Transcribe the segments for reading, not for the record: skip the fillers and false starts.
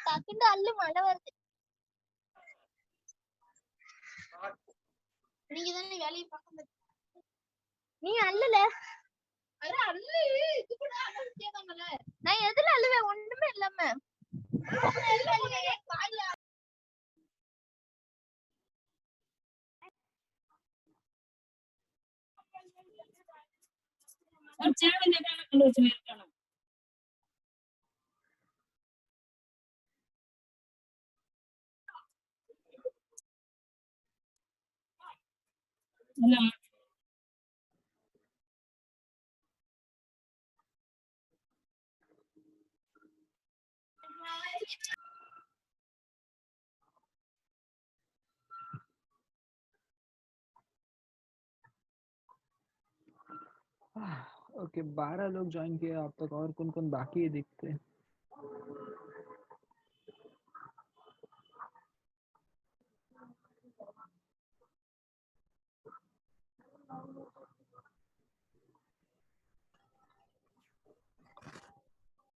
ടക്കിന്റെ അല്ല് മഴ വരുന്നത് நீ அல்லல நான் எதுல அல்லவே ஒண்ணுமே இல்லாம ओके 12 लोग ज्वाइन किए अब तक, और कौन कौन बाकी है देखते हैं।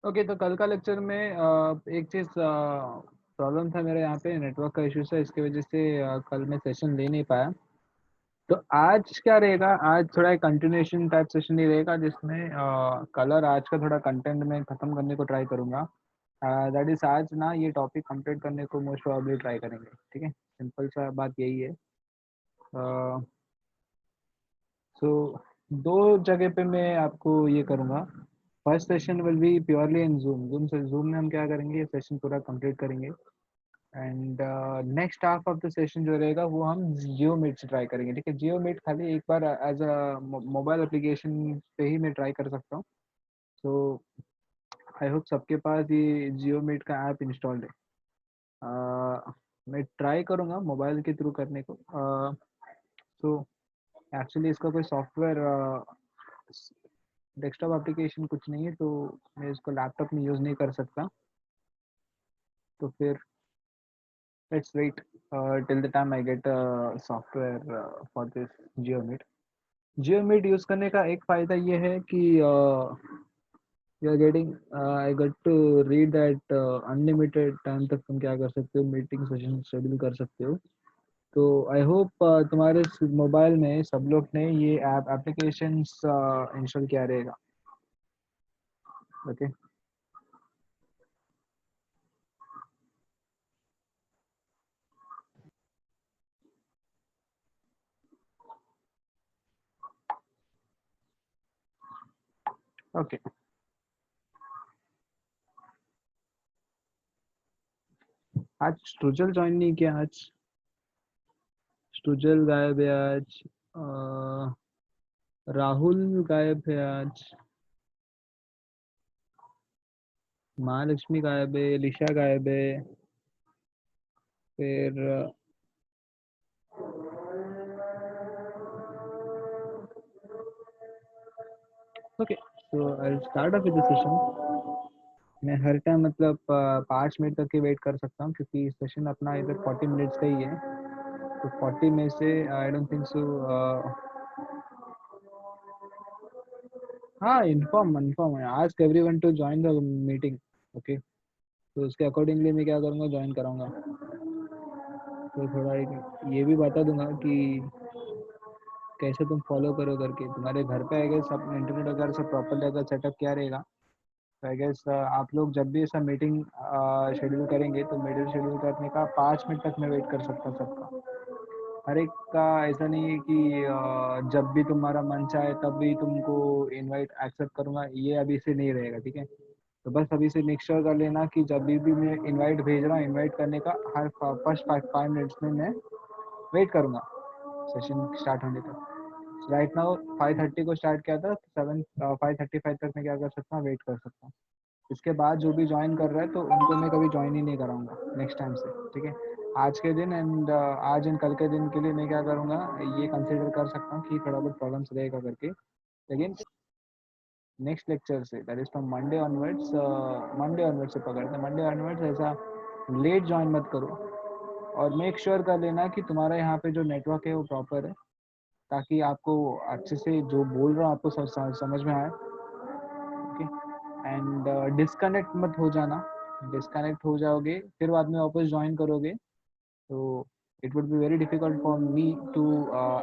ओके तो कल का लेक्चर में एक चीज प्रॉब्लम था मेरे यहाँ पे, नेटवर्क का इशू था, इसकी वजह से कल मैं सेशन ले नहीं पाया। तो आज क्या रहेगा, आज थोड़ा एक कंटिन्यूएशन टाइप सेशन ही रहेगा, जिसमें कलर आज का थोड़ा कंटेंट में खत्म करने को ट्राई करूंगा। दैट इज आज ना ये टॉपिक कंप्लीट करने को मोस्ट प्रोबेबली ट्राई करेंगे, ठीक है। सिंपल सा बात यही है। सो दो जगह पे मैं आपको ये करूँगा। First session will be purely in zoom में हम क्या करेंगे, सेशन पूरा कंप्लीट करेंगे। And next half of the session जो रहेगा वो हम जियो मीट से ट्राई करेंगे, ठीक है। जियो मीट खाली एक बार एज अ मोबाइल एप्लीकेशन पे ही मैं ट्राई कर सकता हूँ। सो आई होप सबके पास ये जियो मीट का ऐप इंस्टॉल्ड है। मैं ट्राई करूँगा मोबाइल के थ्रू करने को। तो एक्चुअली इसका कोई सॉफ्टवेयर डेस्कटॉप एप्लीकेशन कुछ नहीं है, तो मैं इसको लैपटॉप में यूज़ नहीं कर सकता। तो फिर let's wait till the time I get software for this Jio Meet. Jio Meet use करने का एक फ़ायदा ये है कि you are getting I get to read that unlimited time तक तुम क्या कर सकते हो, मीटिंग सेशन शेड्यूल कर सकते हो। तो आई होप तुम्हारे मोबाइल में सब लोग ने ये ऐप एप्लीकेशंस इंस्टॉल किया रहेगा, ओके। ओके आज स्ट्रुजल ज्वाइन नहीं किया, आज स्ट्रुजल गायब है आज, राहुल गायब है आज, महालक्ष्मी गायब है, लिशा गायब है, फिर okay. So I start of with the session. मैं हर टाइम मतलब 5 मिनट तक ही वेट कर सकता हूँ, क्योंकि सेशन अपना इधर 40 मिनट्स का ही है। तो 40 में से आई डोंट थिंक सो हाँ इन्फॉर्म है, ask everyone to join the meeting, okay. तो उसके अकॉर्डिंगली मैं क्या करूँगा, ज्वाइन कराऊंगा। तो थोड़ा एक ये भी बता दूंगा कि कैसे तुम फॉलो करो करके। तुम्हारे घर पे अगर सब इंटरनेट अगर सब प्रॉपरली अगर सेटअप किया रहेगा, तो आई गेस आप लोग जब भी ऐसा मीटिंग शेड्यूल करेंगे, तो मीटिंग शेड्यूल करने का 5 मिनट तक मैं वेट कर सकता हूँ सबका। हर एक का ऐसा नहीं है कि जब भी तुम्हारा मन चाहे तब भी तुमको इनवाइट एक्सेप्ट करूँगा, ये अभी से नहीं रहेगा, ठीक है। तो बस अभी से मेक श्योर कर लेना कि जब भी मैं इनवाइट भेज रहा हूँ, इनवाइट करने का हर फर्स्ट 5 मिनट्स में मैं वेट करूँगा सेशन स्टार्ट होने तक। राइट नाउ 5:30 को स्टार्ट किया था, 5:35 तक मैं क्या कर सकता हूँ, वेट कर सकता हूँ। इसके बाद जो भी ज्वाइन कर रहा है तो उनको मैं कभी ज्वाइन ही नहीं कराऊंगा नेक्स्ट टाइम से, ठीक है। आज के दिन एंड आज एंड कल के दिन के लिए मैं क्या करूँगा, ये कंसिडर कर सकता हूँ कि थोड़ा बहुत प्रॉब्लम्स रहेगा करके, लेकिन नेक्स्ट लेक्चर से, that is from Monday onwards, Monday onwards से पकड़ते हैं। मंडे ऑनवर्ड्स ऐसा लेट ज्वाइन मत करो, और मेक श्योर कर लेना कि तुम्हारा यहाँ पे जो नेटवर्क है वो प्रॉपर है, ताकि आपको अच्छे से जो बोल रहा हूँ आपको समझ में आए, ओके। एंड डिस्कनेक्ट मत हो जाना, डिस्कनेक्ट हो जाओगे फिर बाद में वापस ज्वाइन करोगे तो it would be very difficult for me to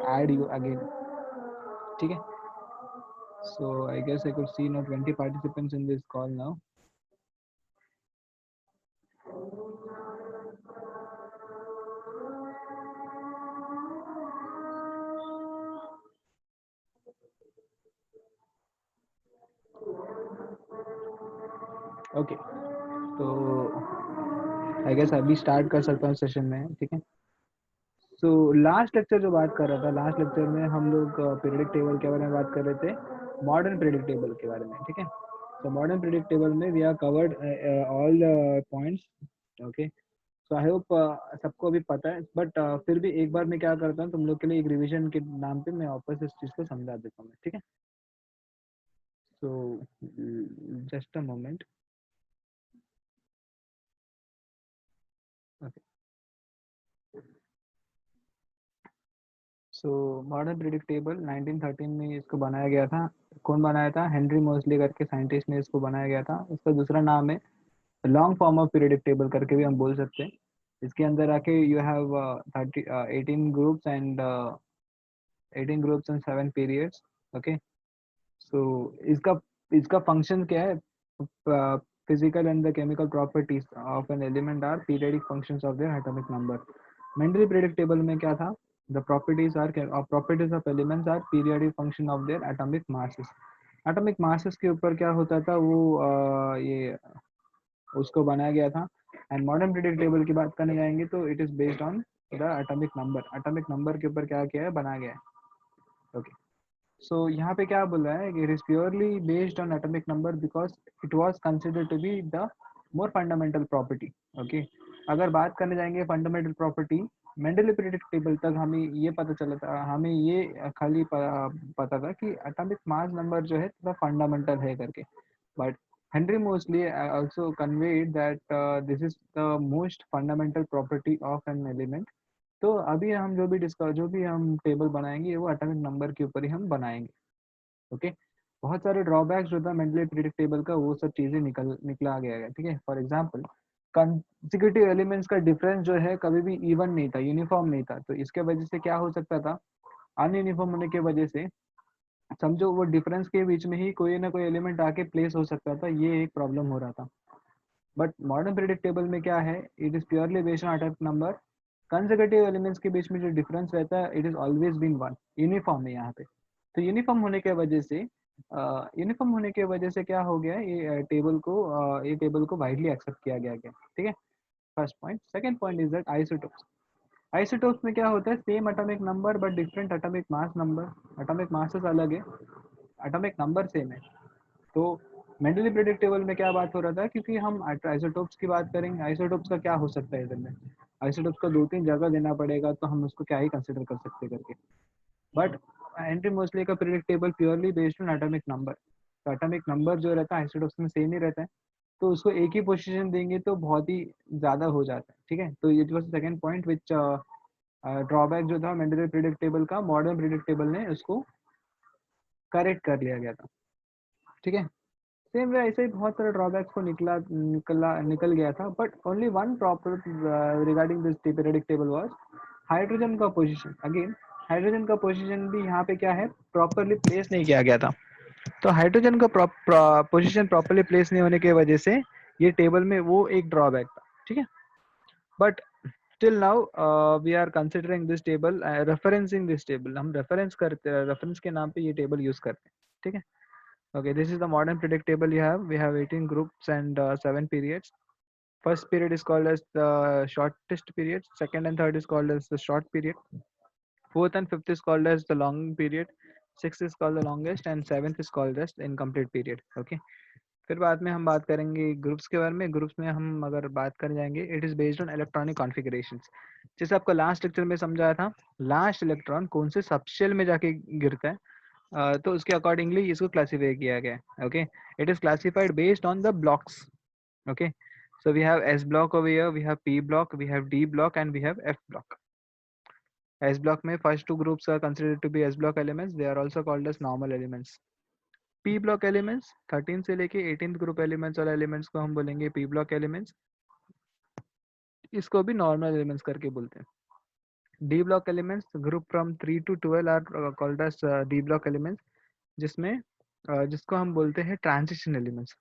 add you again, ठीक है। So I guess I could see now 20 participants in this call now. Okay, तो आई गेस अभी स्टार्ट कर सकता हूँ सेशन में, ठीक है। सो लास्ट लेक्चर जो बात कर रहा था, लास्ट लेक्चर में हम लोग पीरियडिक टेबल के बारे में बात कर रहे थे, मॉडर्न पीरियडिक टेबल के बारे में, ठीक है। सो मॉडर्न पीरियडिक टेबल में we are covered all points, okay. So I hope सबको अभी पता है, बट फिर भी एक बार मैं क्या करता हूँ, तुम लोग के लिए एक रिवीजन के नाम पे मैं वापस इस चीज़ को समझा देता हूँ, ठीक है। So just a moment, okay. So modern periodic table 1913 में इसको बनाया गया था। कौन बनाया था? हेनरी मोसले करके साइंटिस्ट ने इसको बनाया गया था। इसका दूसरा नाम है long form of periodic table करके भी हम बोल सकते हैं। इसके अंदर आके you have 18 groups and 7 periods, okay. So इसका इसका फंक्शन क्या है? Physical and the chemical properties of an element are periodic functions of their atomic number. Mendeleev periodic table में क्या था? The properties of elements are periodic function of their atomic masses. Atomic masses के ऊपर क्या होता था वो ये उसको बनाया गया था। एंड मॉडर्न पीरियडिक टेबल की बात करने जाएंगे तो it is based on the atomic number. Atomic number के ऊपर क्या किया है, बनाया गया है, ओके। सो यहाँ पे क्या बोल रहा है कि it is purely based on atomic number because it was considered to be the more fundamental property, okay. अगर बात करने जाएंगे fundamental property, Mendeleev periodic table तक हमें ये पता चला था, हमें ये खाली पता था कि एटॉमिक मास नंबर जो है थोड़ा फंडामेंटल है करके, but Henry mostly also conveyed that this is the most fundamental property of an element. तो अभी हम जो भी हम टेबल बनाएंगे वो एटॉमिक नंबर के ऊपर ही हम बनाएंगे, ओके। बहुत सारे ड्रॉबैक्स जो था मेंडली पीरियडिक टेबल का, वो सब चीजें निकला गया है, ठीक है। फॉर एग्जांपल कंसेक्यूटिव एलिमेंट्स का डिफरेंस जो है कभी भी इवन नहीं था, यूनिफॉर्म नहीं था। तो इसके वजह से क्या हो सकता था, अनयूनिफॉर्म होने की वजह से समझो वो डिफरेंस के बीच में ही कोई ना कोई एलिमेंट आके प्लेस हो सकता था, ये एक प्रॉब्लम हो रहा था। बट मॉडर्न पीरियडिक टेबल में क्या है, it is purely based on atomic number. Consecutive elements के बीच में जो डिफरेंस रहता है it is always been one, uniform है यहाँ पे। तो यूनिफॉर्म होने के वजह से क्या हो गया, ये टेबल को वाइडली एक्सेप्ट किया गया, ठीक है। First point. Second point is that isotopes. Isotopes में क्या होता है, same atomic number but different atomic mass number. Atomic masses अलग है, एटॉमिक नंबर सेम है। तो मेंडली पीरियडिक टेबल में क्या बात हो रहा था, क्योंकि हम आइसोटोप्स की बात करेंगे, आइसोटोप्स का क्या हो सकता है इधर में, आइसोटोप्स का 2-3 जगह देना पड़ेगा तो हम उसको क्या ही कंसिडर कर सकते करके। बट हेनरी मोस्ले का periodic table purely based on atomic number. तो एटॉमिक नंबर जो रहता है आइसोटोप्स में सेम ही रहता है, तो उसको एक ही पोजीशन देंगे तो बहुत ही ज्यादा हो जाता है, ठीक है। तो it was second point which drawback जो था मेंडली पीरियडिक टेबल का, मॉडर्न पीरियडिक टेबल ने उसको करेक्ट कर लिया गया था, ठीक है। सेम वे ऐसे ही बहुत सारे ड्रॉबैक्स को निकल गया था, but only one proper regarding this periodic table was hydrogen का पोजीशन। अगेन हाइड्रोजन का पोजीशन भी यहाँ पे क्या है, प्रॉपरली प्लेस नहीं किया गया था। तो हाइड्रोजन का पोजीशन प्रॉपरली प्लेस नहीं होने की वजह से ये टेबल में वो एक ड्रॉबैक था, ठीक है। But till now we are considering this table, referencing this table, हम रेफरेंस के नाम पे ये टेबल यूज करते हैं, ठीक है। Okay, this is the modern pedic table you have. We have 18 groups and 7 periods. First period is called as the shortest period. Second and third is called as the short period. Fourth and fifth is called as the long period. 6th is called the longest and 7th is called just incomplete period. Okay. फिर बाद में हम बात करेंगे groups के बारे में. Groups में हम अगर बात कर जाएंगे, it is based on electronic configurations. जैसे आपको लास्ट लेक्चर में समझाया था, लास्ट इलेक्ट्रॉन कौन से सबशेल में जाके गिरता है, तो उसके अकॉर्डिंगली इसको क्लासीफाई किया गया है. Okay, it is classified based on the blocks. Okay, so we have S block over here, we have P block, we have D block and we have F block. S block में first two groups are considered to be S block elements. They are also called as normal elements. P block elements 13 से लेके 18th group elements और elements को हम बोलेंगे P block elements. इसको भी normal elements करके बोलते हैं. D block elements group from 3 to 12 are called as D block elements, जिसमें जिसको हम बोलते हैं transition elements.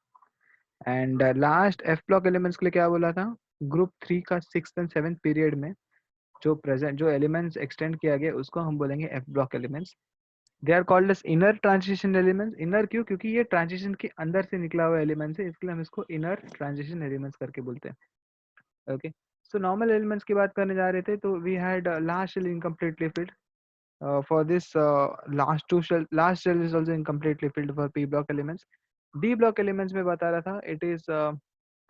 And last F block elements के लिए क्या बोला था, ग्रुप 3 का 6th एंड 7th पीरियड में जो एलिमेंट्स एक्सटेंड किया गया उसको हम बोलेंगे F block elements. They are called as inner transition elements. Inner क्यों? क्योंकि ये ट्रांजिशन के अंदर से निकला हुआ एलिमेंट्स है, इसलिए हम इसको इनर ट्रांजिशन एलिमेंट्स करके बोलते हैं. ओके, सो नॉर्मल एलिमेंट्स की बात करने जा रहे थे, तो we had last shell incompletely filled. For this last shell is also incompletely filled for P block elements. D block elements में बता रहा था, it is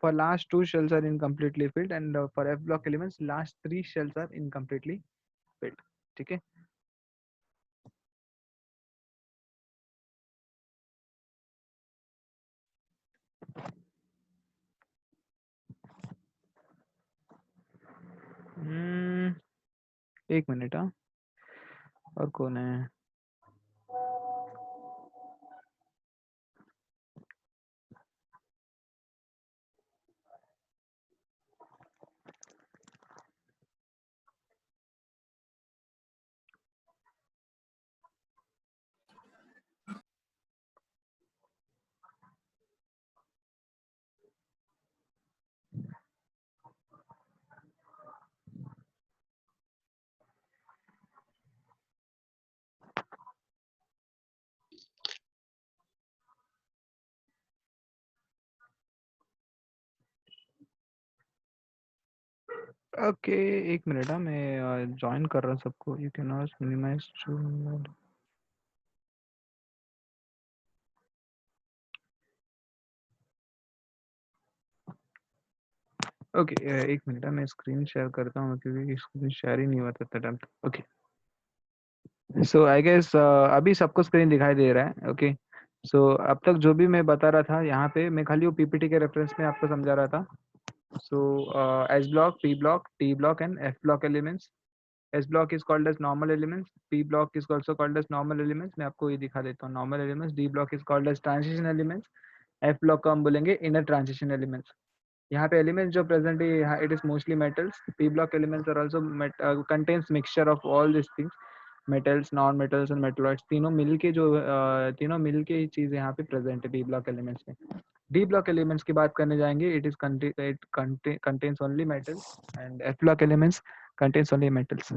for last two shells are incompletely filled and for F block elements last three shells are incompletely filled. ठीक है. एक minute. हाँ, और कौन है? ओके, एक मिनट. हाँ, मैं ज्वाइन कर रहा हूँ सबको. You can also minimize. Okay, एक मिनट. मैं स्क्रीन शेयर करता हूँ क्योंकि स्क्रीन शेयर ही नहीं हुआ था time. Okay, so I guess अभी सबको स्क्रीन दिखाई दे रहा है. ओके, सो अब तक जो भी मैं बता रहा था यहाँ पे, मैं खाली वो पीपीटी के रेफरेंस में आपको समझा रहा था. So S block, P block, T block and F block elements. S block is called as normal elements. P block is also called as normal elements. मैं आपको ये दिखा देता हूँ normal elements. D block is called as transition elements. F block को हम बोलेंगे inner transition elements. यहाँ पे एलिमेंट्स जो प्रेजेंट है, it is mostly metals. P block elements are also contains mixture of all this things, metals, non metals and metalloids. तीनों मिलके चीज यहाँ पे प्रेजेंट है पी ब्लॉक एलिमेंट्स में. डी ब्लॉक एलिमेंट्स की बात करने जाएंगे, it contains only metals and F block elements contains only metals.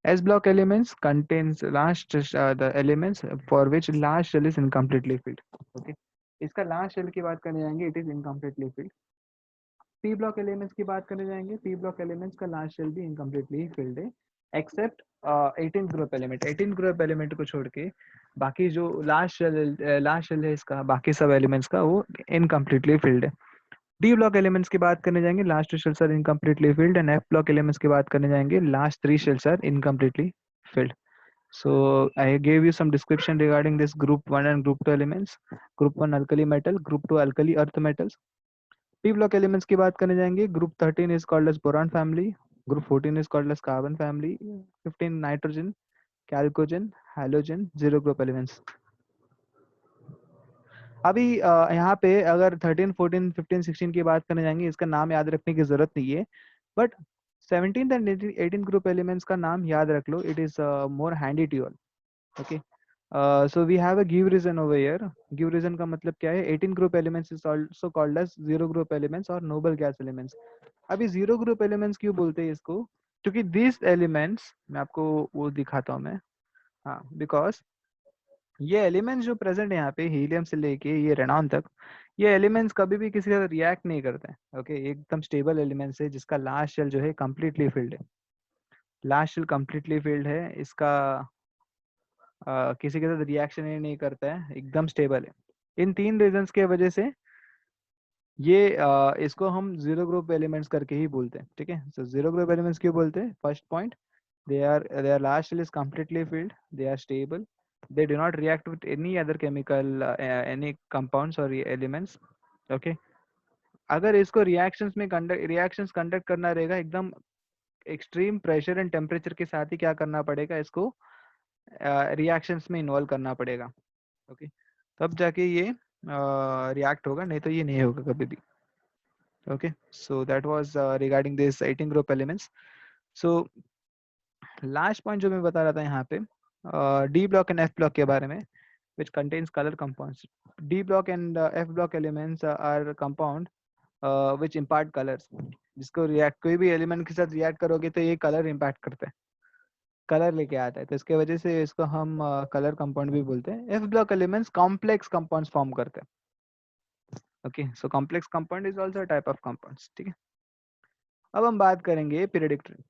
S block elements contains last the elements for which last shell is incompletely filled. Okay, इसका last shell की बात करने जाएंगे, it is incompletely filled. P block elements की बात करने जाएंगे, P block elements का last shell भी incompletely filled है, except 18th group element. 18th group element को छोड़ के बाकी जो last shell है इसका, बाकी सब elements का वो incompletely filled है. D block elements की बात करने जाएंगे, last two shells are incompletely filled and F block elements की बात करने जाएंगे, last three shells are incompletely filled. So I gave you some description regarding this group 1 and group 2 elements. Group 1 alkali metal, group 2 alkali earth metals. P block elements की बात करने जाएंगे, group 13 is called as boron family, group 14 is called as carbon family, 15 nitrogen, chalcogen, halogen, zero group elements. अभी यहाँ पे अगर 13, 14, 15, 16 की बात करने जाएंगे, इसका नाम याद रखने की जरूरत नहीं है, but 17th and 18th group elements का नाम याद रख लो. It is more handy to all. Okay, so we have a give reason over here. Give reason का मतलब क्या है? 18 group elements is also called as zero group elements और नोबल गैस एलिमेंट्स. अभी जीरो ग्रुप एलिमेंट्स क्यों बोलते हैं इसको? क्योंकि दिस एलिमेंट्स, मैं आपको वो दिखाता हूँ मैं. हाँ, बिकॉज ये एलिमेंट्स जो प्रेजेंट है यहाँ पे, हीलियम से लेके ये रेनॉन तक, ये एलिमेंट्स कभी भी किसी का रिएक्ट नहीं करते हैं. ओके, एकदम स्टेबल एलिमेंट्स है जिसका लास्ट शेल जो है कंप्लीटली फिल्ड है. लास्ट शेल कंप्लीटली फिल्ड है. इसका किसी के साथ रिएक्शन ही नहीं करता है, एकदम स्टेबल है। इन 3 रीजंस के वजह से ये इसको हम जीरो ग्रुप एलिमेंट्स करके ही बोलते हैं, ठीक है। सो जीरो ग्रुप एलिमेंट्स क्यों बोलते हैं? First point, their last shell is completely filled, they are stable, they do not react with any other chemical any compounds or elements, okay। अगर इसको रिएक्शंस कंडक्ट करना रहेगा एकदम एक्सट्रीम प्रेशर एंड टेम्परेचर के साथ ही क्या करना पड़ेगा, इसको रिएक्शंस में इन्वॉल्व करना पड़ेगा, ओके। तब जाके ये रिएक्ट होगा, नहीं तो ये नहीं होगा कभी भी, okay. So that was regarding this 18 group elements. So last point जो मैं बता रहा था यहाँ पे D block and F block के बारे में, which contains color compounds. D block and F block elements are compound which impart colors. जिसको रिएक्ट कोई भी एलिमेंट के साथ रिएक्ट करोगे तो ये कलर इम्पैक्ट करता है, कलर लेके आता है, तो इसके वजह से इसको हम कलर कंपाउंड भी बोलते हैं। F block elements complex compounds form करते हैं, okay. So complex compound is also type of compounds, ठीक है। अब हम बात करेंगे पीरियडिक ट्रेंड।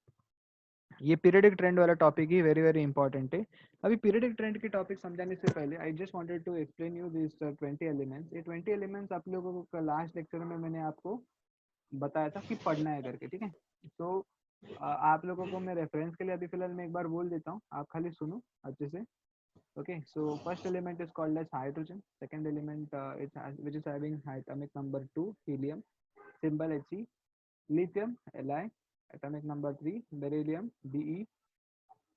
ये पीरियडिक ट्रेंड वाला टॉपिक ही वेरी वेरी इंपॉर्टेंट है। अभी पीरियडिक ट्रेंड की टॉपिक समझाने से पहले I just wanted to explain you this 20 elements. ये 20 एलिमेंट्स आप लोगों को लास्ट लेक्चर में मैंने आपको बताया था कि पढ़ना है करके, ठीक है। तो आप लोगों को मैं रेफरेंस के लिए अभी फिलहाल मैं एक बार बोल देता हूँ, आप खाली सुनो अच्छे से, okay. So first element is called as hydrogen, second element which is having atomic number 2 helium, symbol He, lithium Li, atomic number 3 beryllium Be,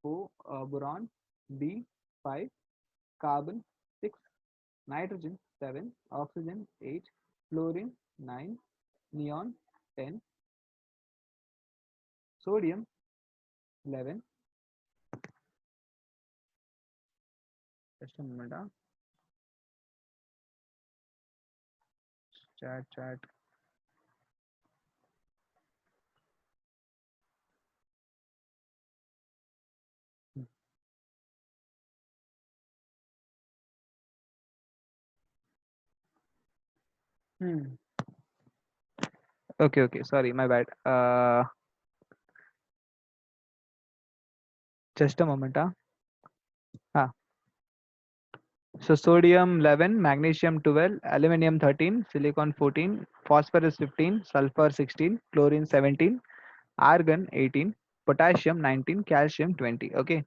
boron B5, carbon 6, nitrogen 7, oxygen 8, fluorine 9, neon 10, sodium 11, just a moment, chat okay, sorry, my bad, just a moment, so sodium 11, magnesium 12, aluminum 13, silicon 14, phosphorus 15, sulfur 16, chlorine 17, argon 18, potassium 19, calcium 20, okay.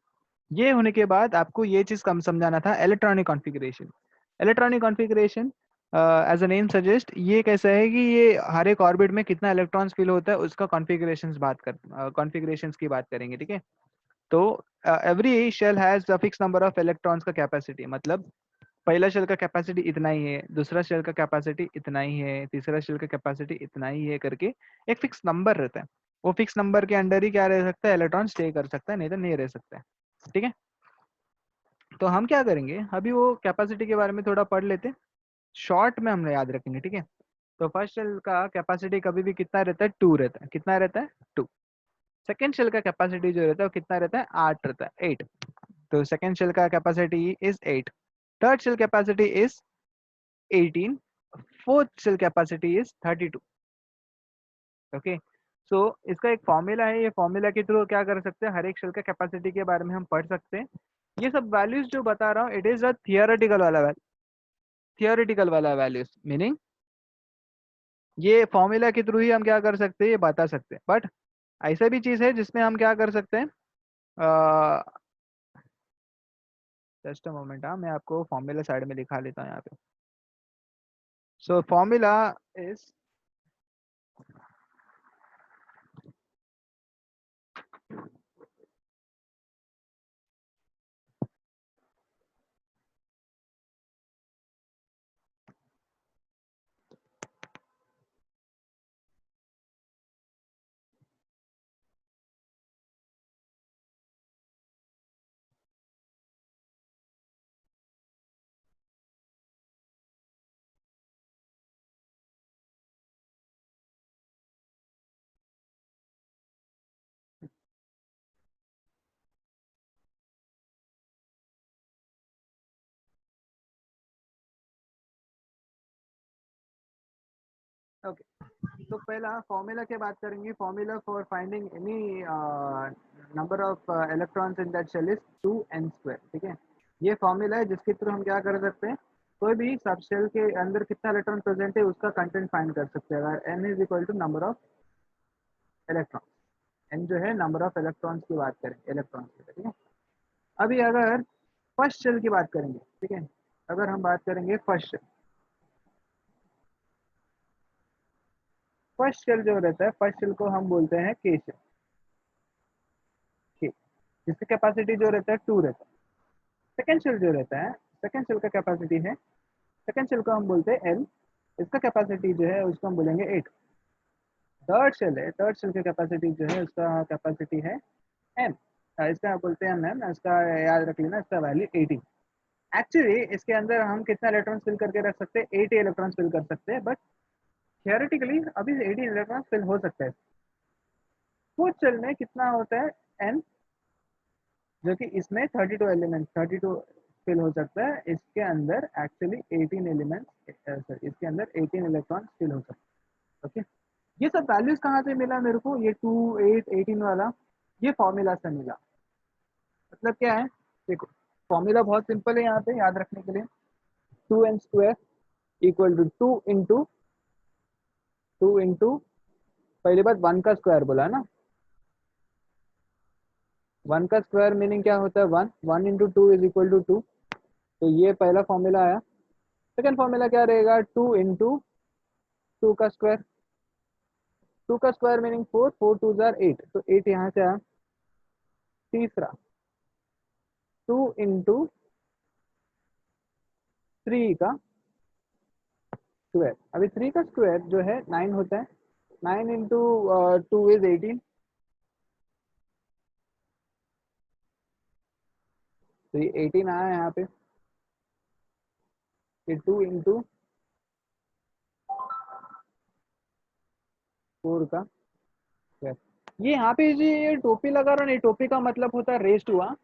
ये होने के बाद आपको ये चीज कम समझाना था, electronic configuration. Electronic configuration as a name suggest, ये कैसा है कि ये हर एक ऑर्बिट में कितना इलेक्ट्रॉन्स फिल होता है उसका कॉन्फ़िगरेशंस की बात करेंगे, ठीक है। तो every shell has a fix number of electrons का कैपेसिटी, मतलब पहला शेल का कैपेसिटी इतना ही है, दूसरा शेल का कैपेसिटी इतना ही है, तीसरा शेल का कैपेसिटी इतना ही है करके एक फिक्स नंबर रहता है। वो फिक्स नंबर के अंडर ही क्या रह सकता है, इलेक्ट्रॉन स्टे कर सकता है, नहीं तो नहीं रह सकता है, ठीक है। तो हम क्या करेंगे, अभी वो कैपेसिटी के बारे में थोड़ा पढ़ लेते हैं, शॉर्ट में हम याद रखेंगे, ठीक है। तो फर्स्ट शेल का कैपेसिटी कभी भी कितना रहता है, 2 रहता है। कितना रहता है, 2। सेकेंड शेल का कैपेसिटी जो रहता है वो कितना रहता है, 8 रहता है, 8। तो सेकेंड शेल का capacity is 8, third shell capacity is 18, fourth shell capacity is 32, okay. So इसका एक फॉर्मूला है, ये फॉर्मूला के थ्रू क्या कर सकते हैं, हर एक शेल का कैपेसिटी के बारे में हम पढ़ सकते हैं। ये सब वैल्यूज जो बता रहा हूँ इट इज अ थियोरेटिकल वाला वैल्यूज, मीनिंग ये फॉर्मूला के थ्रू ही हम क्या कर सकते हैं, ये बता सकते हैं। बट ऐसा भी चीज है जिसमें हम क्या कर सकते हैं, जस्ट अ मोमेंट, मैं आपको फॉर्मूला साइड में लिखा लेता हूँ यहाँ पे। So formula is okay. तो पहला फॉर्मूला की बात करेंगे, formula for finding any number of electrons in that shell is 2n², ठीक है। ये फॉर्मूला है जिसके थ्रू हम क्या कर सकते हैं, कोई भी सब शेल के अंदर कितना इलेक्ट्रॉन प्रेजेंट है उसका कंटेंट फाइंड कर सकते हैं। अगर n is equal to number of electron, n जो है नंबर ऑफ इलेक्ट्रॉन्स की बात करें, इलेक्ट्रॉन्स की, ठीक है। अभी अगर फर्स्ट शेल की बात करेंगे, ठीक है, अगर हम बात करेंगे फर्स्ट शेल जो रहता है, फर्स्ट शेल को हम बोलते हैं के शेल, के, जिसकी कैपेसिटी जो रहता है 2 रहता है। सेकेंड शेल जो रहता है, सेकेंड शेल का कैपेसिटी है, सेकेंड शेल को हम बोलते हैं एल, इसका कैपेसिटी जो है उसको हम बोलेंगे 8। थर्ड शेल है, थर्ड शेल की कैपेसिटी जो है उसका कैपेसिटी है एम, इसका बोलते हैं एम, इसका याद रख लेना, इसका वैल्यू 18। एक्चुअली इसके अंदर हम कितना इलेक्ट्रॉन फिल करके रख सकते हैं, 80 इलेक्ट्रॉन फिल कर सकते हैं, बट थियोरेटिकली अभी 80 इलेक्ट्रॉन फिल हो सकता है। फोर्थ शेल में कितना होता है, एन, जो कि इसमें 32 एलिमेंट 32 फिल हो सकता है, इसके अंदर एक्चुअली 18 एलिमेंट्स, सॉरी इसके अंदर 18 इलेक्ट्रॉन फिल हो सकते हैं। ओके, ये सब वैल्यूज कहाँ से मिला मेरे को, ये 2, 8, 18 वाला, ये फॉर्मूला से मिला। मतलब क्या है, देखो फॉर्मूला बहुत सिंपल है यहाँ पे याद रखने के लिए, 2n square equal to 2 into पहली बात 1 का स्क्वायर बोला है ना, 1 का स्क्वायर मीनिंग क्या होता है, 1, 1 इंटू 2 इज इक्वल टू 2। तो ये पहला फॉर्मूला आया। सेकेंड फॉर्मूला क्या रहेगा, 2 इंटू 2 का स्क्वायर, 2 का स्क्वायर मीनिंग 4, 4 टू जार 8, तो 8 यहाँ से आया। तीसरा 2 इंटू 3 का स्क्वायर, अभी 3 का स्क्वायर जो है 9 होता है, 9 इंटू 2 इज 18, तो ये 18 आया यहाँ पे। ये 2 इंटू 4 का स्क्वायर, ये यहाँ पे जी ये टोपी लगा रहा नहीं, टोपी का मतलब होता है रेस टू, हाँ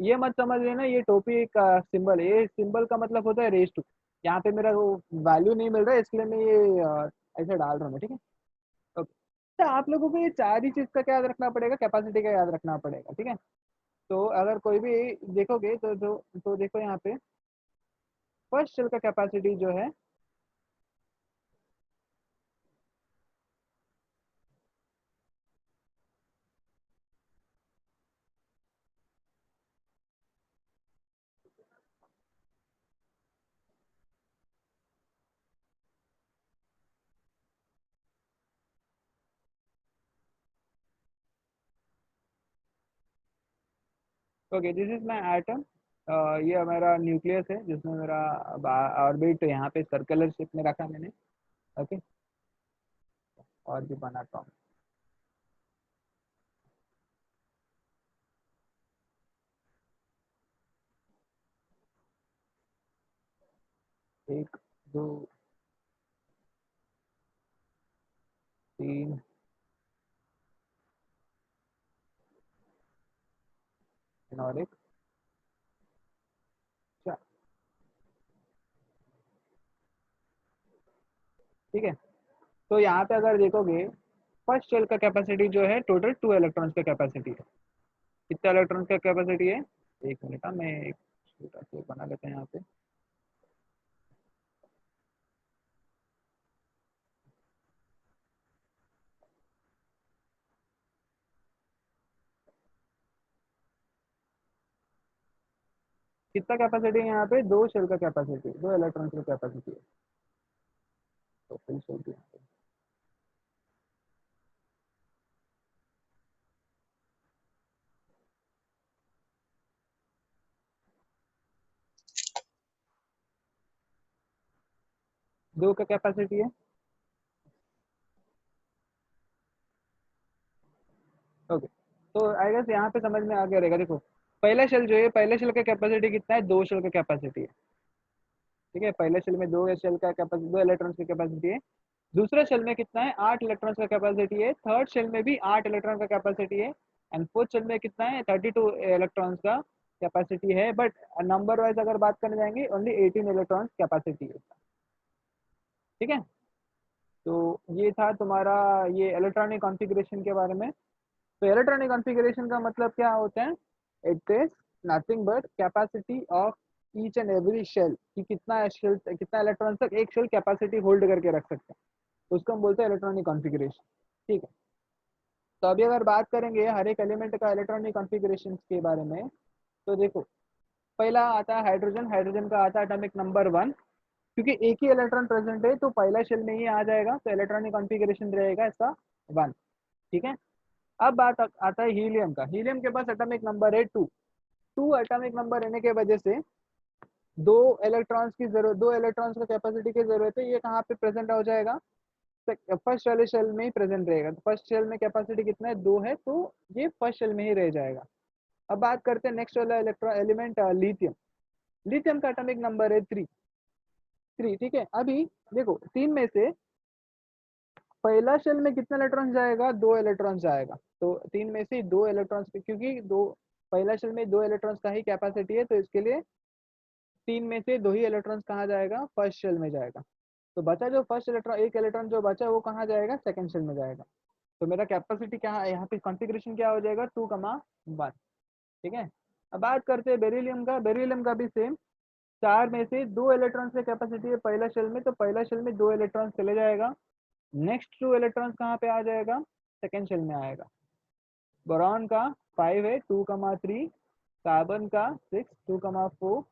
ये मत समझ लेना ये टोपी का सिंबल है, ये सिंबल का मतलब होता है रेस टू। यहाँ पे मेरा वो वैल्यू नहीं मिल रहा है इसलिए मैं ये ऐसे डाल रहा हूँ, ठीक है। ओके, तो आप लोगों को ये चार ही चीज का क्या याद रखना पड़ेगा, कैपेसिटी का याद रखना पड़ेगा, ठीक है। तो अगर कोई भी देखोगे तो देखो यहाँ पे फर्स्ट शेल का कैपेसिटी जो है, okay this is my atom, ये हमारा न्यूक्लियस है जिसमें मेरा ऑर्बिट यहाँ पे सर्कुलर शेप में रखा मैंने। ओके, और भी बनाता हूँ, एक, दो, तीन, और एक, चार, ठीक है। तो यहाँ पे अगर देखोगे फर्स्ट शेल का कैपेसिटी जो है टोटल 2 इलेक्ट्रॉन्स का कैपेसिटी है। कितना इलेक्ट्रॉन्स का कैपेसिटी है, एक मिनट, मैं एक छोटा सा बना लेते हैं यहाँ पे। कितना कैपेसिटी है यहाँ पे, 2 शेल का कैपेसिटी, 2 इलेक्ट्रॉन्स का कैपेसिटी है, तो फिर शेल की यहाँ पे 2 का कैपेसिटी है। ओके, तो आई गेस यहाँ पे समझ में आ गया रहेगा। देखो पहला शेल जो है, पहले शेल का कैपेसिटी कितना है, 2 शेल का कैपेसिटी है, ठीक है। पहले शेल में 2 शेल का कैपेसिटी, 2 इलेक्ट्रॉन्स की कैपेसिटी है। दूसरे शेल में कितना है, 8 इलेक्ट्रॉन्स का कैपेसिटी है। थर्ड शेल में भी 8 इलेक्ट्रॉन का कैपेसिटी है। एंड फोर्थ शेल में कितना है, 32 इलेक्ट्रॉन्स का कैपेसिटी है, बट नंबर वाइज अगर बात करने जाएंगे ओनली 18 इलेक्ट्रॉन्स कैपेसिटी है, ठीक है। तो ये था तुम्हारा ये इलेक्ट्रॉनिक कॉन्फ़िगरेशन के बारे में। तो इलेक्ट्रॉनिक कॉन्फ़िगरेशन का मतलब क्या होता है, it is nothing but capacity of each and every shell, कि कितना शेल, कितना इलेक्ट्रॉन तक एक शेल कैपेसिटी होल्ड करके रख सकते हैं, तो उसको हम बोलते हैं इलेक्ट्रॉनिक कॉन्फ़िगरेशन। ठीक है, तो अभी अगर बात करेंगे हर एक एलिमेंट का इलेक्ट्रॉनिक कॉन्फ़िगरेशन के बारे में, तो देखो पहला आता है हाइड्रोजन। हाइड्रोजन का आता है एटॉमिक नंबर 1, क्योंकि एक ही इलेक्ट्रॉन प्रेजेंट है तो पहला शेल में ही आ जाएगा, तो इलेक्ट्रॉनिक कॉन्फ़िगरेशन रहेगा इसका 1। ठीक है, अब बात आता है हीलियम का। हीलियम के पास एटॉमिक नंबर है 2। 2 एटॉमिक नंबर रहने की वजह से दो इलेक्ट्रॉन्स की जरूरत, दो इलेक्ट्रॉन्स का कैपेसिटी की जरूरत है। ये कहाँ पे प्रेजेंट हो जाएगा, फर्स्ट वाले शेल में ही प्रेजेंट रहेगा। तो फर्स्ट शेल में कैपेसिटी कितना है, 2 है, तो ये फर्स्ट शेल में ही रह जाएगा। अब बात करते हैं नेक्स्ट वाला इलेक्ट्रॉन एलिमेंट लिथियम। लिथियम का एटॉमिक नंबर है 3। ठीक है, अभी देखो 3 में से पहला शेल में कितना इलेक्ट्रॉन जाएगा, 2 इलेक्ट्रॉन जाएगा। तो 3 में से 2 इलेक्ट्रॉन्स, क्योंकि दो पहला शेल में 2 इलेक्ट्रॉन्स का ही कैपेसिटी है, तो इसके लिए 3 में से 2 ही इलेक्ट्रॉन्स कहाँ जाएगा, फर्स्ट शेल में जाएगा। तो बचा जो फर्स्ट इलेक्ट्रॉन, एक इलेक्ट्रॉन जो बचा वो कहाँ जाएगा, सेकंड शेल में जाएगा। तो मेरा कैपेसिटी क्या है यहाँ पे, कॉन्फ़िगरेशन क्या हो जाएगा, 2,1। ठीक है, अब बात करते हैं बेरिलियम का। बेरिलियम का भी सेम, 4 में से 2 इलेक्ट्रॉन्स की कैपेसिटी है पहला शेल में, तो पहला शेल में 2 इलेक्ट्रॉन्स चले जाएगा। नेक्स्ट 2 इलेक्ट्रॉन्स कहाँ पे आ जाएगा, सेकंड शेल में आएगा। बोरॉन का 5 है, 2,3। कार्बन का 6, 2,4।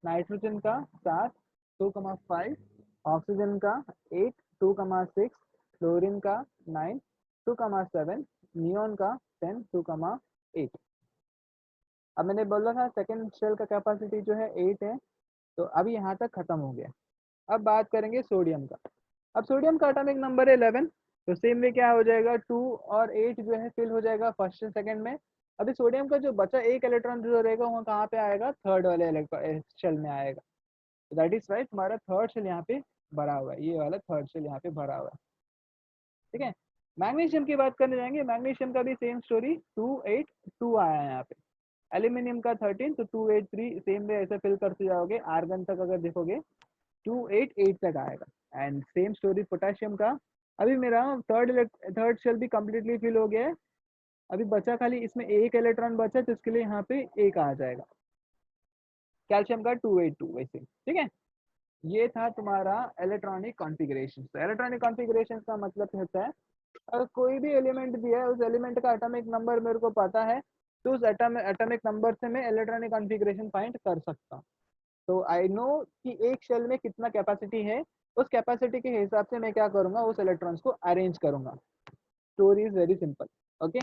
नाइट्रोजन का 7, 2,5। ऑक्सीजन का 8, 2,6। फ्लोरीन का 9, 2,7। नियोन का 10, 2,8। अब मैंने बोला था सेकंड शेल का कैपेसिटी जो है 8 है, तो अभी यहाँ तक खत्म हो गया। अब बात करेंगे सोडियम का। अब सोडियम का एटॉमिक नंबर है 11। तो सेम में क्या हो जाएगा, 2 और 8 जो है फिल हो जाएगा फर्स्ट एंड सेकंड में। अभी सोडियम का जो बचा एक इलेक्ट्रॉन जो रहेगा वो कहाँ पे आएगा, थर्ड वाले शेल में आएगा। दैट इज राइट, हमारा थर्ड शेल यहाँ पे भरा हुआ है, ये वाला थर्ड शेल यहाँ पे भरा हुआ है। ठीक है, मैग्नीशियम की बात करने जाएंगे। मैग्नीशियम का भी सेम स्टोरी, 2, 8, 2 आया है यहाँ पे। एल्यूमिनियम का 13, तो 2, 8, 3 सेम वे ऐसे फिल करते जाओगे, आर्गन तक अगर देखोगे 2, 8, 8 तक आएगा। एंड सेम स्टोरी पोटेशियम का। अभी मेरा थर्ड शेल भी कम्प्लीटली फिल हो गया है, अभी बचा खाली इसमें एक इलेक्ट्रॉन बचा, तो इसके लिए यहाँ पे एक आ जाएगा। कैल्शियम का 282 वैसे। ठीक है, ये था तुम्हारा इलेक्ट्रॉनिक कॉन्फ़िगरेशन। तो इलेक्ट्रॉनिक कॉन्फ़िगरेशन का मतलब होता है अगर कोई भी एलिमेंट दिया है, उस एलिमेंट का एटॉमिक नंबर मेरे को पता है, तो उस एटॉमिक नंबर से मैं इलेक्ट्रॉनिक कॉन्फ़िगरेशन फाइंड कर सकता हूँ। तो आई नो कि एक शेल में कितना कैपेसिटी है, उस कैपेसिटी के हिसाब से मैं क्या करूंगा, उस इलेक्ट्रॉन्स को अरेंज करूंगा। Story is very simple. Okay,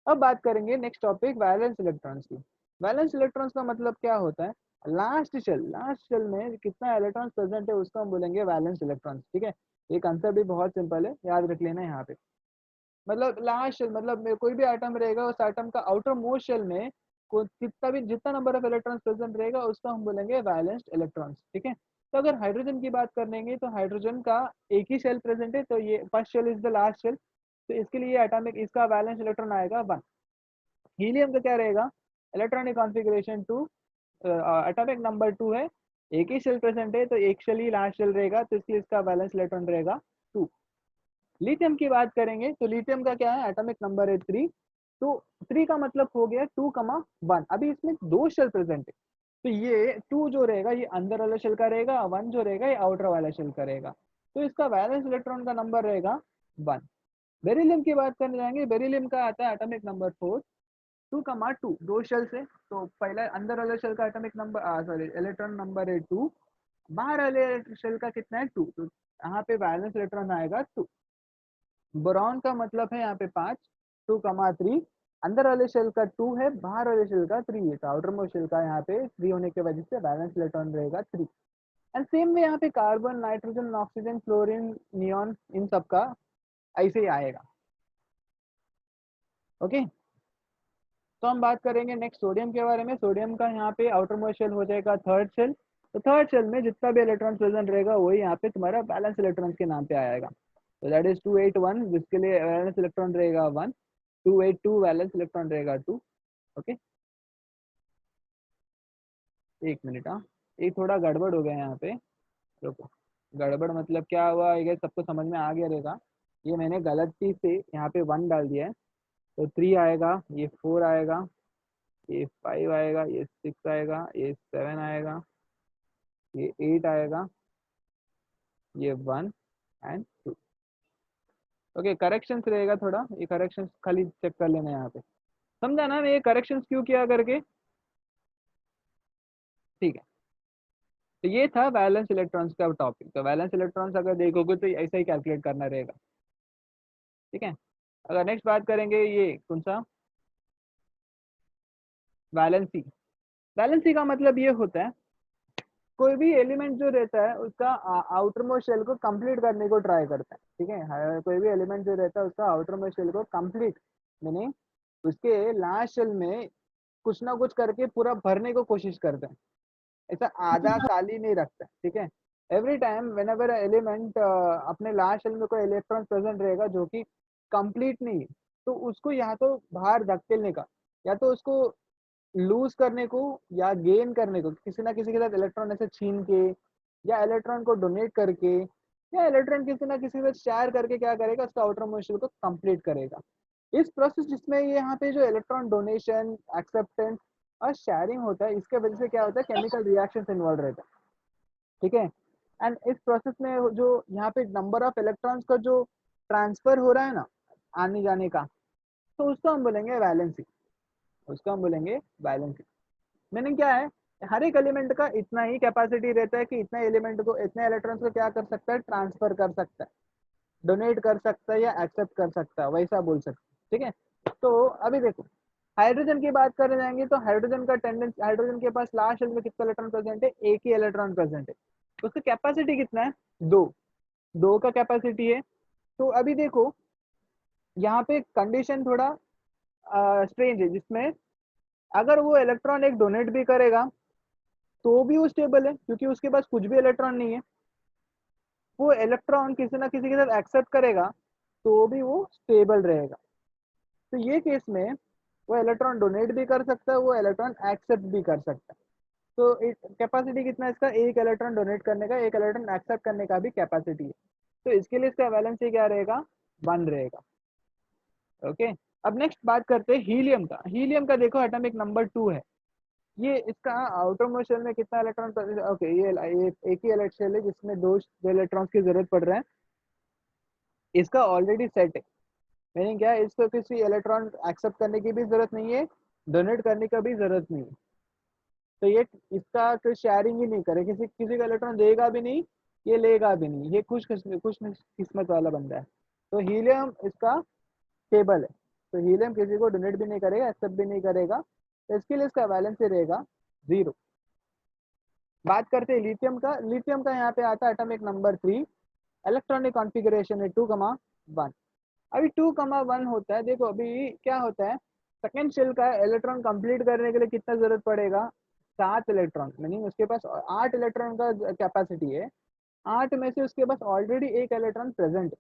अब बात करेंगे नेक्स्ट टॉपिक वैलेंस इलेक्ट्रॉन्स की। वैलेंस इलेक्ट्रॉन्स का मतलब क्या होता है, लास्ट शेल में कितना इलेक्ट्रॉन्स प्रेजेंट है उसको हम बोलेंगे वैलेंस इलेक्ट्रॉन्स। ठीक है, ये कंसेप्ट भी बहुत सिंपल है, याद रख लेना यहाँ पे। मतलब लास्ट शेल मतलब कोई भी आइटम रहेगा, उस आइटम का आउटर मोस्ट शेल में कितना भी जितना नंबर ऑफ इलेक्ट्रॉन्स प्रेजेंट रहेगा उसको हम बोलेंगे वैलेंस इलेक्ट्रॉन्स। ठीक है, तो अगर हाइड्रोजन की बात करेंगे तो हाइड्रोजन का एक ही शेल प्रेजेंट है, तो ये first shell is the last shell, तो इसके लिए एटॉमिक इसका वैलेंस इलेक्ट्रॉन आएगा 1। हीलियम का क्या रहेगा, इलेक्ट्रॉनिक कॉन्फ़िगरेशन 2, एटॉमिक नंबर 2 है, एक ही शेल प्रेजेंट है, तो एक शेल ही लास्ट शेल रहेगा, तो इसलिए इसका वैलेंस इलेक्ट्रॉन रहेगा 2। लिथियम की बात करेंगे तो लिथियम का क्या है, एटॉमिक नंबर है 3। तो 3 का मतलब हो गया 2,1। अभी इसमें 2 शेल प्रेजेंट है, तो ये 2 जो रहेगा ये अंदर वाला शेल का रहेगा, 1 जो रहेगा ये आउटर वाला शेल का रहेगा, तो इसका वैलेंस इलेक्ट्रॉन का नंबर रहेगा 1। बेरिलियम की बात करने जाएंगे। बेरिलियम का आता है एटॉमिक नंबर 4, 2,2। 2 शेल से, तो पहला अंदर वाले शेल का atomic number sorry electron number है 2, बाहर वाले शेल का कितना है 2, तो यहाँ पे वैलेंस इलेक्ट्रॉन आएगा 2। बोरॉन का मतलब है यहाँ पे 5, 2,3। अंदर वाले शेल का 2 है, बाहर वाले शेल का 3 है, तो आउटर मोस्ट शेल का यहाँ पे 3 होने की वजह से वैलेंस इलेक्ट्रॉन रहेगा 3। एंड सेम में यहाँ पे carbon, nitrogen, oxygen, fluorine, neon, इन सब का ऐसे ही आएगा। ओके, तो हम बात करेंगे नेक्स्ट सोडियम के बारे में। सोडियम का यहाँ पे आउटर मोस्ट शेल हो जाएगा थर्ड शेल, तो थर्ड शेल में जितना भी इलेक्ट्रॉन प्रेजेंट रहेगा वही यहाँ पे तुम्हारा बैलेंस इलेक्ट्रॉन के नाम पे आएगा। तो दैट इज 281, जिसके लिए वैलेंस इलेक्ट्रॉन रहेगा 1। 282 वैलेंस इलेक्ट्रॉन रहेगा 2। ओके, एक मिनट, हाँ ये थोड़ा गड़बड़ हो गया यहाँ पे, रुको। गड़बड़ मतलब क्या हुआ, ये सबको समझ में आ गया रहेगा। ये मैंने गलती से यहाँ पे 1 डाल दिया है, तो 3 आएगा, ये 4 आएगा, ये 5 आएगा, ये 6 आएगा, ये 7 आएगा, ये 8 आएगा, ये 1 एंड 2। ओके, करेक्शंस रहेगा थोड़ा, ये करेक्शंस खाली चेक कर लेना यहाँ पे। समझा ना मैं ये करेक्शंस क्यों किया करके? ठीक है, तो ये था वैलेंस इलेक्ट्रॉन्स का टॉपिक। तो वैलेंस इलेक्ट्रॉन्स अगर देखोगे तो ऐसा ही कैलकुलेट करना रहेगा। ठीक है, अगर नेक्स्ट बात करेंगे ये कौन सा, वैलेंसी। वैलेंसी का मतलब ये होता है कोई भी एलिमेंट जो रहता है उसका आउटर मोस्ट शेल को कंप्लीट करने को ट्राई करता है। ठीक है, कोई भी एलिमेंट जो रहता है उसका आउटर मोस्ट शेल को कंप्लीट, मीनिंग उसके लास्ट शेल में कुछ ना कुछ करके पूरा भरने को कोशिश करते हैं, ऐसा आधा खाली नहीं रखता है। ठीक है, every time when ever element अपने लास्ट शेल में कोई इलेक्ट्रॉन प्रेजेंट रहेगा जो कि कंप्लीट नहीं है, तो उसको या तो बाहर धकेलने का, या तो उसको लूज करने को, या गेन करने को, किसी ना किसी के साथ इलेक्ट्रॉन ऐसे छीन के, या इलेक्ट्रॉन को डोनेट करके, या इलेक्ट्रॉन किसी ना किसी के साथ शेयर करके क्या करेगा, उसका आउटर मोस्ट शेल को कंप्लीट करेगा। इस प्रोसेस जिसमें ये यहाँ पे जो इलेक्ट्रॉन डोनेशन, एक्सेप्टेंस और शेयरिंग होता है, इसके वजह से क्या होता है, केमिकल रिएक्शन इन्वॉल्व रहता है। ठीक है, एंड इस प्रोसेस में जो यहाँ पे नंबर ऑफ इलेक्ट्रॉन्स का जो ट्रांसफर हो रहा है ना, आने जाने का, तो उसको हम बोलेंगे वैलेंसी, उसको हम बोलेंगे वैलेंसी। मीनिंग क्या है, हर एक एलिमेंट का इतना ही कैपेसिटी रहता है कि इतना एलिमेंट को, इतने इलेक्ट्रॉन्स को क्या कर सकता है, ट्रांसफर कर सकता है, डोनेट कर सकता है, या एक्सेप्ट कर सकता है, वैसा बोल सकते हैं। ठीक है, तो अभी देखो हाइड्रोजन की बात करने जाएंगे तो हाइड्रोजन का टेंडेंसी, हाइड्रोजन के पास लास्ट शेल में कितना इलेक्ट्रॉन प्रेजेंट है, एक ही इलेक्ट्रॉन प्रेजेंट है, उसका कैपेसिटी कितना है, दो, दो का कैपेसिटी है। तो अभी देखो यहाँ पे कंडीशन थोड़ा स्ट्रेंज है, जिसमें अगर वो इलेक्ट्रॉन एक डोनेट भी करेगा तो भी वो स्टेबल है, क्योंकि उसके पास कुछ भी इलेक्ट्रॉन नहीं है। वो इलेक्ट्रॉन किसी ना किसी के साथ एक्सेप्ट करेगा तो भी वो स्टेबल रहेगा। तो ये केस में वो इलेक्ट्रॉन डोनेट भी कर सकता है, वो इलेक्ट्रॉन एक्सेप्ट भी कर सकता है। तो कैपेसिटी कितना है इसका, एक इलेक्ट्रॉन डोनेट करने का, एक इलेक्ट्रॉन एक्सेप्ट करने का भी कैपेसिटी है। तो इसके लिए इसका वैलेंसी क्या रहेगा, 1 रहेगा। ओके, अब नेक्स्ट बात करते हैं हीलियम का। हीलियम का देखो एटॉमिक नंबर 2 है। ये इसका आउटर मोस्ट शेल में कितना इलेक्ट्रॉन, ओके ये एक ही इलेक्ट्रॉन शेल है जिसमें दो इलेक्ट्रॉन्स की जरूरत पड़ रहा है। इसका ऑलरेडी सेट है, मीनिंग क्या है, इसको किसी इलेक्ट्रॉन एक्सेप्ट करने की भी जरूरत नहीं है, डोनेट करने का भी जरूरत नहीं है। तो ये इसका कोई शेयरिंग ही नहीं करे, किसी किसी का इलेक्ट्रॉन देगा भी नहीं, ये लेगा भी नहीं, ये खुश किस्मत वाला बंदा है। तो हीलियम इसका स्टेबल है, तो हीलियम किसी को डोनेट भी नहीं करेगा, एक्सेप्ट भी नहीं करेगा, तो इसके लिए इसका वैलेंसी रहेगा 0। बात करते हैं लिथियम का। लिथियम का यहाँ पे आता है एटॉमिक नंबर 3, इलेक्ट्रॉनिक कॉन्फ़िगरेशन है 2,1। अभी 2,1 होता है, देखो अभी क्या होता है, सेकेंड शेल का इलेक्ट्रॉन कंप्लीट करने के लिए कितना जरूरत पड़ेगा, 7 इलेक्ट्रॉन, मीनिंग उसके पास 8 इलेक्ट्रॉन का कैपेसिटी है, 8 में से उसके पास ऑलरेडी एक इलेक्ट्रॉन प्रेजेंट है।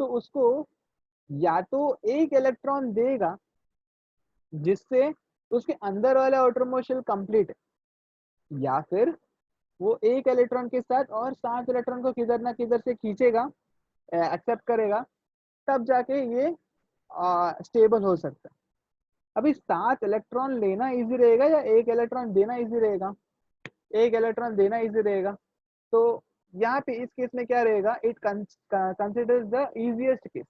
तो उसको या तो एक इलेक्ट्रॉन देगा जिससे उसके अंदर वाला आउटर मोस्ट शेल कंप्लीट है, या फिर वो एक इलेक्ट्रॉन के साथ और 7 इलेक्ट्रॉन को किधर ना किधर से खींचेगा, एक्सेप्ट करेगा, तब जाके ये स्टेबल हो सकता है। अभी 7 इलेक्ट्रॉन लेना इजी रहेगा या एक इलेक्ट्रॉन देना इजी रहेगा, एक इलेक्ट्रॉन देना इजी रहेगा। तो यहाँ पे इस केस में क्या रहेगा, it considers the easiest case.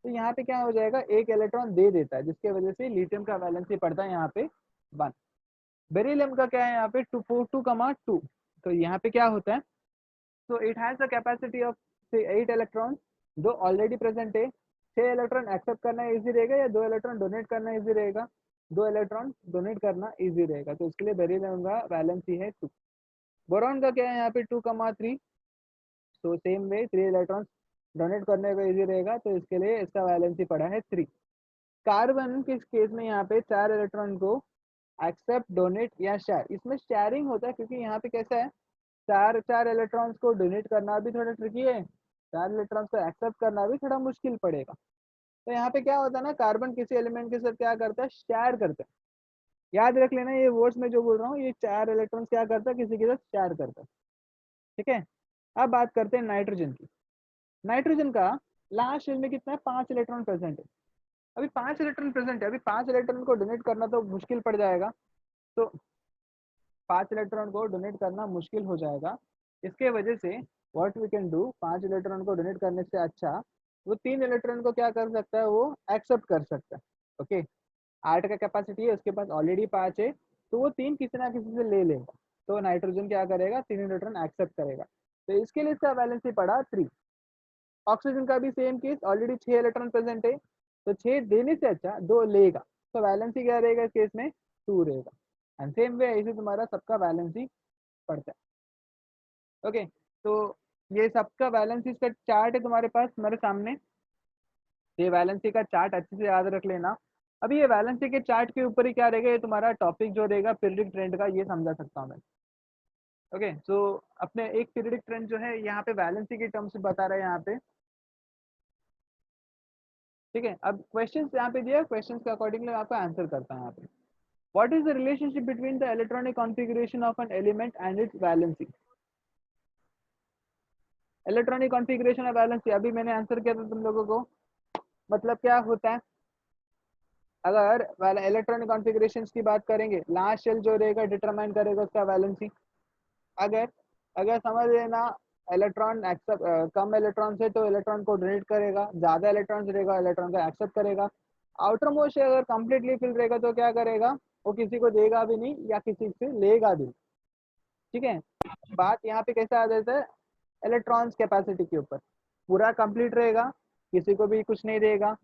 तो यहाँ पे क्या हो जाएगा, एक इलेक्ट्रॉन दे देता है, जिसके वजह से लिथियम का वैलेंसी पड़ता है यहाँ पे 1। बेरिलियम का क्या है यहाँ पे 2,2। तो यहाँ पे क्या होता है, तो it has the capacity of 8 electron जो ऑलरेडी प्रेजेंट है। 6 इलेक्ट्रॉन एक्सेप्ट करना इजी रहेगा या 2 इलेक्ट्रॉन डोनेट करना इजी रहेगा, 2 इलेक्ट्रॉन डोनेट करना इजी रहेगा, तो इसके लिए बेरिलियम का वैलेंसी है 2। बोरॉन का क्या है यहाँ पे 2,3, तो सेम वे 3 इलेक्ट्रॉन डोनेट करने का इजी रहेगा, तो इसके लिए इसका वैलेंसी पड़ा है 3। कार्बन के केस में यहाँ पे 4 इलेक्ट्रॉन को एक्सेप्ट, डोनेट या शेयर, इसमें शेयरिंग होता है, क्योंकि यहाँ पे कैसा है, चार चार इलेक्ट्रॉन्स को डोनेट करना भी थोड़ा ट्रिकी है, 4 इलेक्ट्रॉन्स को एक्सेप्ट करना भी थोड़ा मुश्किल पड़ेगा। तो यहाँ पे क्या होता है ना, कार्बन किसी एलिमेंट के साथ क्या करता है, शेयर करता है। याद रख लेना ये वर्ड्स में जो बोल रहा हूँ, ये 4 इलेक्ट्रॉन्स क्या करता है, किसी के साथ शेयर करता है। ठीक है, अब बात करते हैं नाइट्रोजन की। नाइट्रोजन का लास्ट शेल में कितना है, 5 इलेक्ट्रॉन प्रेजेंट है। अभी 5 इलेक्ट्रॉन प्रेजेंट है, अभी 5 इलेक्ट्रॉन को डोनेट करना तो मुश्किल पड़ जाएगा, तो 5 इलेक्ट्रॉन को डोनेट करना मुश्किल हो जाएगा। इसके वजह से what we can do, 5 electron को डोनेट करने से अच्छा वो 3 इलेक्ट्रॉन को क्या कर सकता है, वो एक्सेप्ट कर सकता है। ओके, 8 का कैपेसिटी है, उसके पास ऑलरेडी 5 है, तो वो 3 किसी ना किसी से ले लेगा, तो नाइट्रोजन क्या करेगा, 3 इलेक्ट्रॉन एक्सेप्ट करेगा, तो इसके लिए इसका वैलेंसी पड़ा 3। ऑक्सीजन का भी same case, already 6 electron present है, तो 6 देने से अच्छा 2 लेगा, तो वैलेंसी क्या रहेगा इस केस में, 2 रहेगा। एंड सेम वे ऐसे तुम्हारा सबका वैलेंसी पड़ता है। ओके, तो ये सबका वैलेंसी का चार्ट है तुम्हारे पास तुम्हारे सामने, ये वैलेंसी का चार्ट अच्छे से याद रख लेना। अभी ये वैलेंसी के चार्ट के ऊपर ही क्या रहेगा, ये तुम्हारा टॉपिक जो रहेगा पीरियडिक ट्रेंड का, ये समझा सकता हूँ मैं। ओके, सो अपने एक पीरियडिक ट्रेंड जो है यहाँ पे वैलेंसी के टर्म्स बता रहा है यहाँ पे, ठीक है। अब क्वेश्चंस यहाँ पे दिया, क्वेश्चंस के अकॉर्डिंगली आपको आंसर करता है यहाँ पे। What is the relationship between the electronic configuration of an element and it's valency. Electronic configuration of valency, अभी मैंने आंसर किया था तुम लोगों को, मतलब क्या होता है, अगर इलेक्ट्रॉनिक कॉन्फ़िगरेशन की बात करेंगे, लास्ट शेल जो रहेगा डिटरमाइन करेगा उसका वैलेंसी। अगर अगर समझ लेना इलेक्ट्रॉन एक्सेप्ट, कम इलेक्ट्रॉन से तो इलेक्ट्रॉन को डोनेट करेगा, ज़्यादा इलेक्ट्रॉन रहेगा इलेक्ट्रॉन को एक्सेप्ट करेगा। आउटर मोस्ट अगर कंप्लीटली फिल रहेगा तो क्या करेगा, वो किसी को देगा भी नहीं या किसी से लेगा भी, ठीक है। बात यहाँ पे कैसे आ जाता है, इलेक्ट्रॉन्स कैपेसिटी के ऊपर, पूरा कंप्लीट रहेगा किसी को भी कुछ नहीं देगा।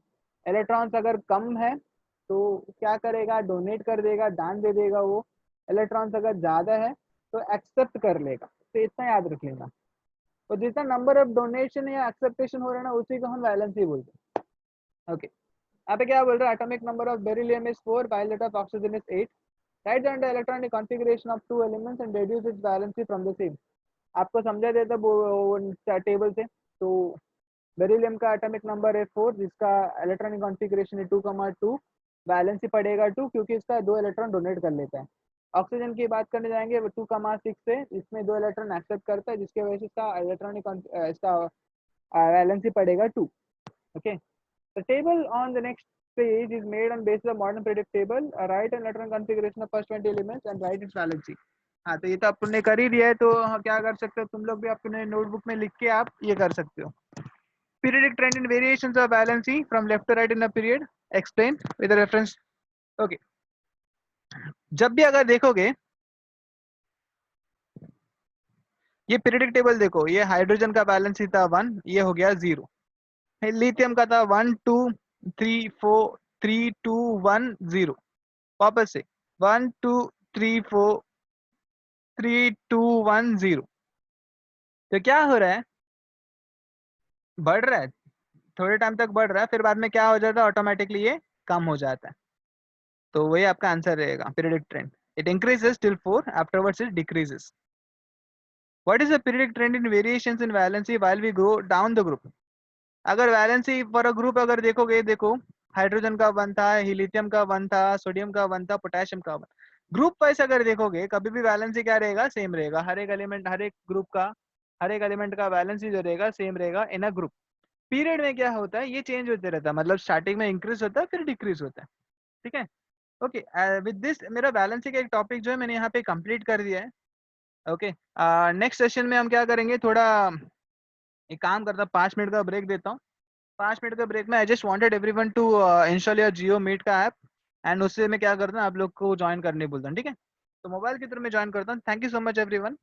इलेक्ट्रॉन्स अगर कम है तो क्या करेगा, डोनेट कर देगा, दान दे देगा वो। इलेक्ट्रॉन्स अगर ज़्यादा है तो एक्सेप्ट कर लेगा, तो इतना याद रख लेना। तो जितना नंबर ऑफ डोनेशन या एक्सेप्टेशन हो रहा है ना, उसी को हम वैलेंसी बोलते हैं। ओके, यहाँ पे क्या बोल रहा है, atomic number of beryllium is 4, violet of oxygen is 8, write down the electronic configuration of 2 elements and deduce its valency from the same. आपको समझा देता वो टेबल से, तो बेरिलियम का एटॉमिक नंबर है 4, जिसका इलेक्ट्रॉनिक कॉन्फ़िगरेशन है 2,2, वैलेंसी पड़ेगा 2 क्योंकि इसका 2 इलेक्ट्रॉन डोनेट कर लेता है। ऑक्सीजन की बात करने जाएंगे, 2,6 है, इसमें 2 इलेक्ट्रॉन एक्सेप्ट करता है, जिसके वजह से इसका इलेक्ट्रॉनिक इसका वैलेंसी पड़ेगा 2। Okay, the table on the next page is made on basis of modern periodic table. Write an electron configuration of first 20 elements and write its valency. हाँ, तो ये तो आपने कर ही दिया है, तो क्या कर सकते हो तुम लोग भी अपने नोटबुक में लिख के आप ये कर सकते हो। Periodic trend in variations of valency from left to right in a period, explain with a reference. Okay, जब भी अगर देखोगे ये पीरियडिक टेबल देखो, ये हाइड्रोजन का वैलेंसी था 1, ये हो गया 0। लिथियम का था 1 2 3 4 3 2 1 0, वापस से 1 2 3 4 3 2 1 0। तो क्या हो रहा है, बढ़ रहा है, थोड़े टाइम तक बढ़ रहा है, फिर बाद में क्या हो जाता है, ऑटोमेटिकली ये कम हो जाता है। तो वही आपका आंसर रहेगा, periodic trend. It increases till 4, afterwards it decreases. What is the periodic trend in variations in valency while we go down the group. अगर वैलेंसी फॉर अ ग्रुप अगर देखोगे, देखो हाइड्रोजन का 1 था, हीलियम का 1 था, सोडियम का 1 था, पोटेशियम का 1। ग्रुप वाइज अगर देखोगे कभी भी वैलेंसी क्या रहेगा, सेम रहेगा। हर एक एलिमेंट, हर एक ग्रुप का, हर एक एलिमेंट का वैलेंसी जो रहेगा सेम रहेगा इन अ ग्रुप। पीरियड में क्या होता है, ये चेंज होते रहता है, मतलब स्टार्टिंग में इंक्रीज होता है फिर डिक्रीज होता है, ठीक है। ओके, विद दिस मेरा वैलेंसी का एक टॉपिक जो है मैंने यहाँ पे कंप्लीट कर दिया है। ओके, नेक्स्ट सेशन में हम क्या करेंगे, थोड़ा एक काम करता हूँ, 5 मिनट का ब्रेक देता हूँ। 5 मिनट का ब्रेक में I just wanted everyone to install your Jio Meet का ऐप, एंड उससे मैं क्या करता हूँ, आप लोग को ज्वाइन करने बोलता हूँ, ठीक है। तो मोबाइल की तरफ मैं ज्वाइन करता हूँ। Thank you so much everyone.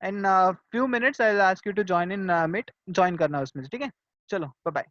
In few minutes I will ask you to join in meet, join करना उसमें से, ठीक है। चलो बाय बाय।